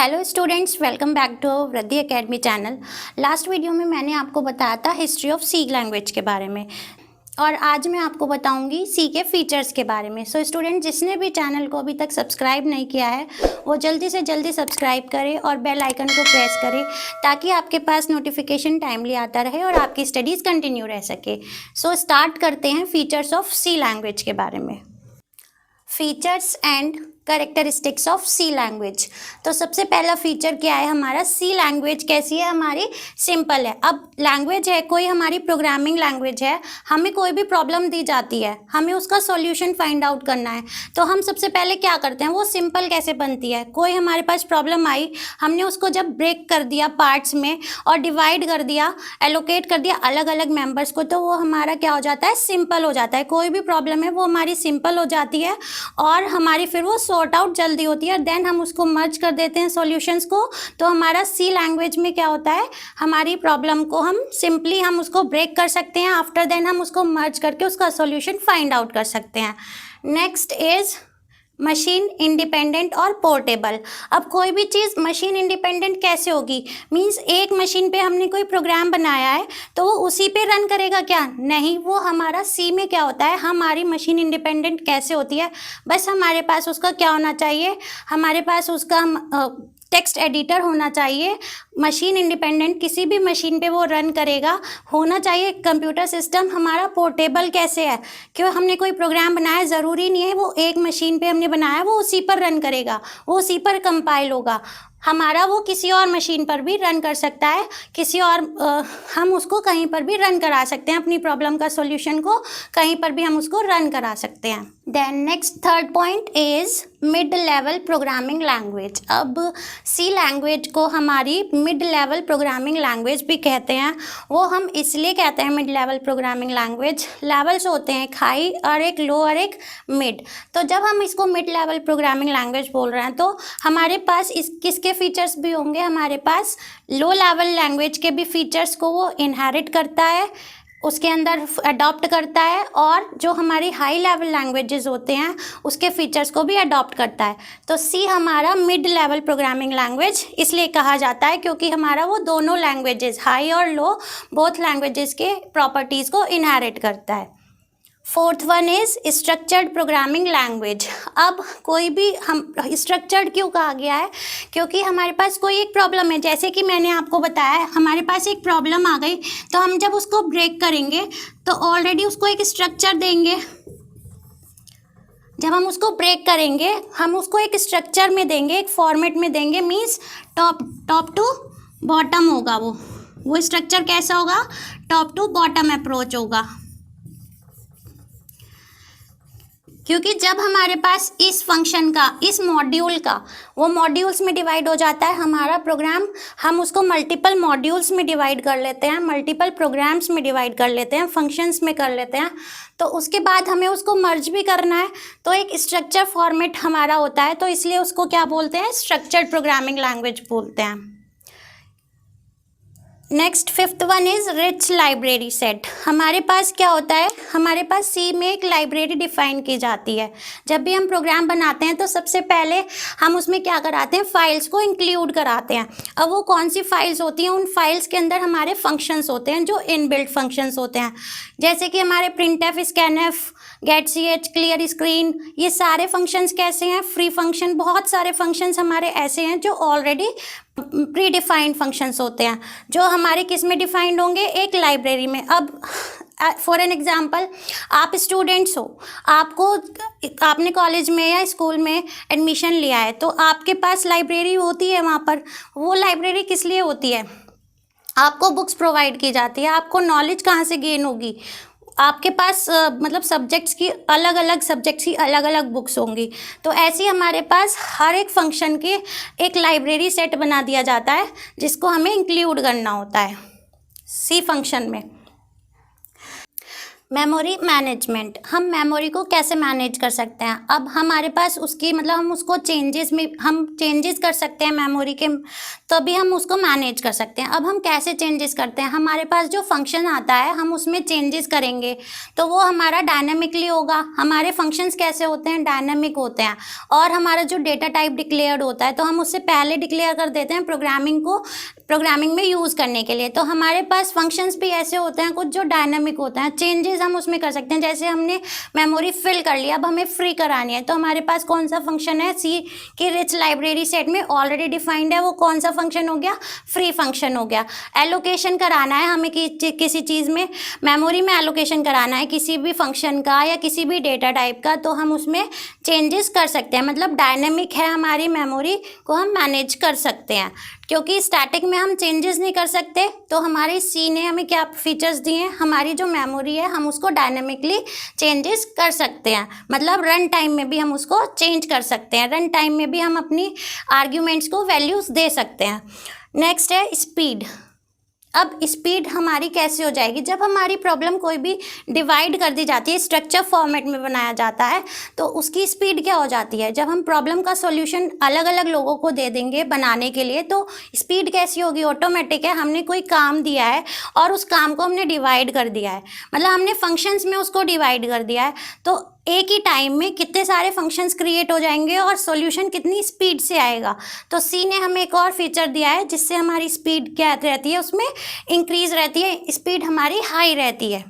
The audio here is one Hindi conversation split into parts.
Hello students, welcome back to Vriddhi academy channel. Last video में मैंने आपको बताया था हिस्ट्री ऑफ सी लैंग्वेज के बारे में और आज मैं आपको बताऊंगी सी के फीचर्स के बारे में। सो स्टूडेंट, जिसने भी चैनल को अभी तक सब्सक्राइब नहीं किया है वो जल्दी से जल्दी सब्सक्राइब करें और बेल आइकन को प्रेस करें ताकि आपके पास नोटिफिकेशन टाइमली आता रहे और आपकी स्टडीज़ कंटिन्यू रह सके। सो स्टार्ट करते हैं फीचर्स ऑफ सी लैंग्वेज के बारे में। Features and characteristics of C language. तो सबसे पहला फीचर क्या है हमारा, सी लैंग्वेज कैसी है हमारी, सिंपल है। अब लैंग्वेज है कोई, हमारी प्रोग्रामिंग लैंग्वेज है, हमें कोई भी प्रॉब्लम दी जाती है, हमें उसका सॉल्यूशन फाइंड आउट करना है, तो हम सबसे पहले क्या करते हैं, वो सिंपल कैसे बनती है। कोई हमारे पास प्रॉब्लम आई, हमने उसको जब ब्रेक कर दिया पार्ट्स में और डिवाइड कर दिया, एलोकेट कर दिया अलग अलग मेंबर्स को, तो वो हमारा क्या हो जाता है, सिंपल हो जाता है। कोई भी प्रॉब्लम है वो हमारी सिंपल हो जाती है और हमारी फिर वो सॉर्ट आउट जल्दी होती है। देन हम उसको मर्ज कर देते हैं सॉल्यूशंस को। तो हमारा सी लैंग्वेज में क्या होता है, हमारी प्रॉब्लम को हम सिंपली हम उसको ब्रेक कर सकते हैं, आफ्टर देन हम उसको मर्ज करके उसका सॉल्यूशन फाइंड आउट कर सकते हैं। नेक्स्ट इज मशीन इंडिपेंडेंट और पोर्टेबल। अब कोई भी चीज़ मशीन इंडिपेंडेंट कैसे होगी, मींस एक मशीन पे हमने कोई प्रोग्राम बनाया है तो वो उसी पे रन करेगा क्या, नहीं। वो हमारा सी में क्या होता है, हमारी मशीन इंडिपेंडेंट कैसे होती है, बस हमारे पास उसका क्या होना चाहिए, हमारे पास उसका टेक्स्ट एडिटर होना चाहिए। मशीन इंडिपेंडेंट किसी भी मशीन पे वो रन करेगा, होना चाहिए। कंप्यूटर सिस्टम हमारा पोर्टेबल कैसे है, क्यों हमने कोई प्रोग्राम बनाया, ज़रूरी नहीं है वो एक मशीन पे हमने बनाया वो उसी पर रन करेगा, वो उसी पर कंपाइल होगा। हमारा वो किसी और मशीन पर भी रन कर सकता है, किसी और हम उसको कहीं पर भी रन करा सकते हैं, अपनी प्रॉब्लम का सॉल्यूशन को कहीं पर भी हम उसको रन करा सकते हैं। Then next third point is mid level programming language. अब सी लैंग्वेज को हमारी मिड लेवल प्रोग्रामिंग लैंग्वेज भी कहते हैं। वो हम इसलिए कहते हैं mid level programming language, levels होते हैं एक हाई और एक लो और एक मिड। तो जब हम इसको मिड लेवल प्रोग्रामिंग लैंग्वेज बोल रहे हैं तो हमारे पास इस किसके फीचर्स भी होंगे, हमारे पास लो लेवल लैंग्वेज के भी फीचर्स को वो इनहेरिट करता है, उसके अंदर अडॉप्ट करता है, और जो हमारी हाई लेवल लैंग्वेजेस होते हैं उसके फीचर्स को भी अडॉप्ट करता है। तो सी हमारा मिड लेवल प्रोग्रामिंग लैंग्वेज इसलिए कहा जाता है क्योंकि हमारा वो दोनों लैंग्वेजेस हाई और लो बोथ लैंग्वेजेस के प्रॉपर्टीज़ को इनहेरिट करता है। Fourth one is structured programming language. अब कोई भी हम स्ट्रक्चर्ड क्यों कहा गया है, क्योंकि हमारे पास कोई एक प्रॉब्लम है, जैसे कि मैंने आपको बताया हमारे पास एक प्रॉब्लम आ गई, तो हम जब उसको ब्रेक करेंगे तो ऑलरेडी उसको एक स्ट्रक्चर देंगे। जब हम उसको ब्रेक करेंगे हम उसको एक स्ट्रक्चर में देंगे, एक फॉर्मेट में देंगे, मीन्स टॉप टू बॉटम होगा। वो स्ट्रक्चर कैसा होगा, टॉप टू बॉटम अप्रोच होगा। क्योंकि जब हमारे पास इस फंक्शन का, इस मॉड्यूल का, वो मॉड्यूल्स में डिवाइड हो जाता है हमारा प्रोग्राम, हम उसको मल्टीपल मॉड्यूल्स में डिवाइड कर लेते हैं, मल्टीपल प्रोग्राम्स में डिवाइड कर लेते हैं, फंक्शंस में कर लेते हैं, तो उसके बाद हमें उसको मर्ज भी करना है, तो एक स्ट्रक्चर फॉर्मेट हमारा होता है, तो इसलिए उसको क्या बोलते हैं, स्ट्रक्चर्ड प्रोग्रामिंग लैंग्वेज बोलते हैं। Next fifth one is rich library set. हमारे पास क्या होता है, हमारे पास सी में एक लाइब्रेरी डिफाइन की जाती है। जब भी हम प्रोग्राम बनाते हैं तो सबसे पहले हम उसमें क्या कराते हैं, फाइल्स को इंक्लूड कराते हैं। अब वो कौन सी फाइल्स होती हैं, उन फाइल्स के अंदर हमारे फंक्शंस होते हैं जो इनबिल्ट फंक्शंस होते हैं, जैसे कि हमारे printf, scanf, get C H, clear screen, ये सारे फंक्शंस कैसे हैं, फ्री फंक्शन। बहुत सारे फंक्शंस हमारे ऐसे हैं जो ऑलरेडी प्री डिफाइंड फंक्शंस होते हैं, जो हमारे किस में डिफाइंड होंगे, एक लाइब्रेरी में। अब फॉर एन एग्जांपल, आप स्टूडेंट्स हो, आपने कॉलेज में या स्कूल में एडमिशन लिया है, तो आपके पास लाइब्रेरी होती है। वहाँ पर वो लाइब्रेरी किस लिए होती है, आपको बुक्स प्रोवाइड की जाती है। आपको नॉलेज कहाँ से गेन होगी, आपके पास मतलब सब्जेक्ट्स की अलग अलग बुक्स होंगी। तो ऐसे हमारे पास हर एक फंक्शन के एक लाइब्रेरी सेट बना दिया जाता है जिसको हमें इंक्लूड करना होता है सी फंक्शन में। मेमोरी मैनेजमेंट, हम मेमोरी को कैसे मैनेज कर सकते हैं। अब हमारे पास उसकी मतलब हम उसको चेंजेस कर सकते हैं मेमोरी के, तो भी हम उसको मैनेज कर सकते हैं। अब हम कैसे चेंजेस करते हैं, हमारे पास जो फंक्शन आता है हम उसमें चेंजेस करेंगे तो वो हमारा डायनामिकली होगा। हमारे फंक्शंस कैसे होते हैं, डायनामिक होते हैं। और हमारा जो डेटा टाइप डिक्लेयर्ड होता है तो हम उससे पहले डिक्लेयर कर देते हैं प्रोग्रामिंग में यूज़ करने के लिए। तो हमारे पास फंक्शंस भी ऐसे होते हैं कुछ जो डायनामिक होते हैं, चेंजेस हम उसमें कर सकते हैं। जैसे हमने मेमोरी फिल कर लिया, अब हमें फ्री करानी है, तो हमारे पास कौन सा फंक्शन है, सी की रिच लाइब्रेरी सेट में ऑलरेडी डिफाइंड है, वो कौन सा फंक्शन हो गया, फ्री फंक्शन हो गया। एलोकेशन कराना है हमें किसी चीज़ में, मेमोरी में एलोकेशन कराना है किसी भी फंक्शन का या किसी भी डेटा टाइप का, तो हम उसमें चेंजेस कर सकते हैं। मतलब डायनेमिक है हमारी मेमोरी को हम मैनेज कर सकते हैं, क्योंकि स्टैटिक में हम चेंजेस नहीं कर सकते। तो हमारी सी ने हमें क्या फीचर्स दिए हैं, हमारी जो मेमोरी है हम उसको डायनेमिकली चेंजेस कर सकते हैं। मतलब रन टाइम में भी हम उसको चेंज कर सकते हैं, रन टाइम में भी हम अपनी आर्ग्यूमेंट्स को वैल्यूज़ दे सकते हैं। नेक्स्ट है स्पीड। अब स्पीड हमारी कैसे हो जाएगी, जब हमारी प्रॉब्लम कोई भी डिवाइड कर दी जाती है, स्ट्रक्चर फॉर्मेट में बनाया जाता है, तो उसकी स्पीड क्या हो जाती है। जब हम प्रॉब्लम का सॉल्यूशन अलग अलग लोगों को दे देंगे बनाने के लिए, तो स्पीड कैसी होगी, ऑटोमेटिक है। हमने कोई काम दिया है और उस काम को हमने डिवाइड कर दिया है, मतलब हमने फंक्शंस में उसको डिवाइड कर दिया है, तो एक ही टाइम में कितने सारे फंक्शंस क्रिएट हो जाएंगे और सॉल्यूशन कितनी स्पीड से आएगा। तो सी ने हमें एक और फीचर दिया है जिससे हमारी स्पीड क्या रहती है, उसमें इंक्रीज रहती है, स्पीड हमारी हाई रहती है।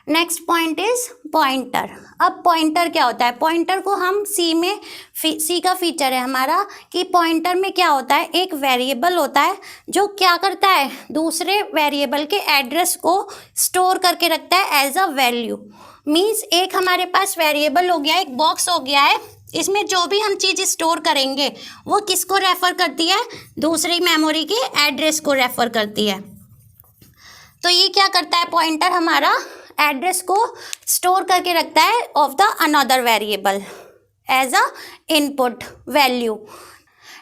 Next point is pointer. अब पॉइंटर क्या होता है, पॉइंटर को हम सी का फीचर है हमारा कि पॉइंटर में क्या होता है, एक वेरिएबल होता है जो क्या करता है, दूसरे वेरिएबल के एड्रेस को स्टोर करके रखता है एज अ वैल्यू। मीन्स एक हमारे पास वेरिएबल हो गया, एक बॉक्स हो गया है, इसमें जो भी हम चीज़ स्टोर करेंगे वो किसको रेफ़र करती है, दूसरी मेमोरी के एड्रेस को रेफ़र करती है। तो ये क्या करता है, पॉइंटर हमारा एड्रेस को स्टोर करके रखता है of the another variable as a input value.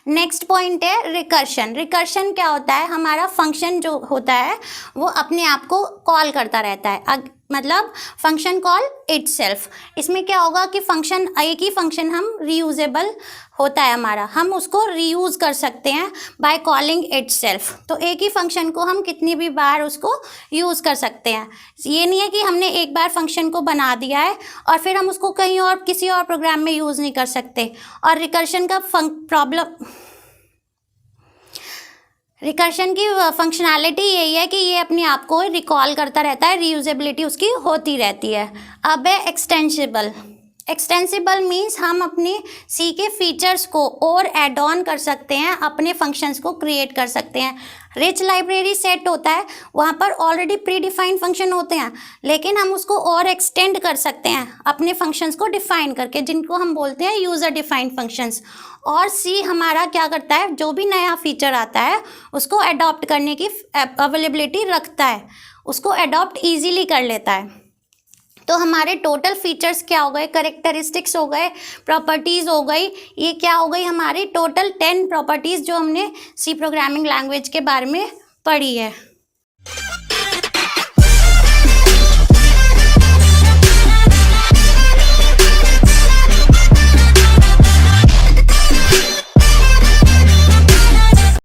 Next point है रिकर्शन। रिकर्शन क्या होता है, हमारा फंक्शन जो होता है वो अपने आप को कॉल करता रहता है, मतलब फंक्शन कॉल इटसेल्फ। इसमें क्या होगा कि फंक्शन, एक ही फंक्शन हम रीयूजेबल होता है हमारा, हम उसको रीयूज़ कर सकते हैं बाय कॉलिंग इटसेल्फ। तो एक ही फंक्शन को हम कितनी भी बार उसको यूज़ कर सकते हैं। ये नहीं है कि हमने एक बार फंक्शन को बना दिया है और फिर हम उसको कहीं और किसी और प्रोग्राम में यूज़ नहीं कर सकते। और रिकर्शन की फंक्शनैलिटी यही है कि ये अपने आप को रिकॉल करता रहता है, रीयूजेबिलिटी उसकी होती रहती है। अब है एक्सटेंसिबल। एक्सटेंसिबल मीन्स हम अपने सी के फीचर्स को और ऐड ऑन कर सकते हैं, अपने फंक्शंस को क्रिएट कर सकते हैं। रिच लाइब्रेरी सेट होता है, वहाँ पर ऑलरेडी प्री डिफाइंड फंक्शन होते हैं, लेकिन हम उसको और एक्सटेंड कर सकते हैं अपने फंक्शंस को डिफाइन करके, जिनको हम बोलते हैं यूज़र डिफाइंड फंक्शंस। और सी हमारा क्या करता है, जो भी नया फीचर आता है उसको अडॉप्ट करने की अवेलेबिलिटी रखता है, उसको अडॉप्ट ईजीली कर लेता है। तो हमारे टोटल फीचर्स क्या हो गए, करेक्टरिस्टिक्स हो गए, प्रॉपर्टीज़ हो गई, ये क्या हो गई हमारी टोटल 10 प्रॉपर्टीज़ जो हमने सी प्रोग्रामिंग लैंग्वेज के बारे में पढ़ी है।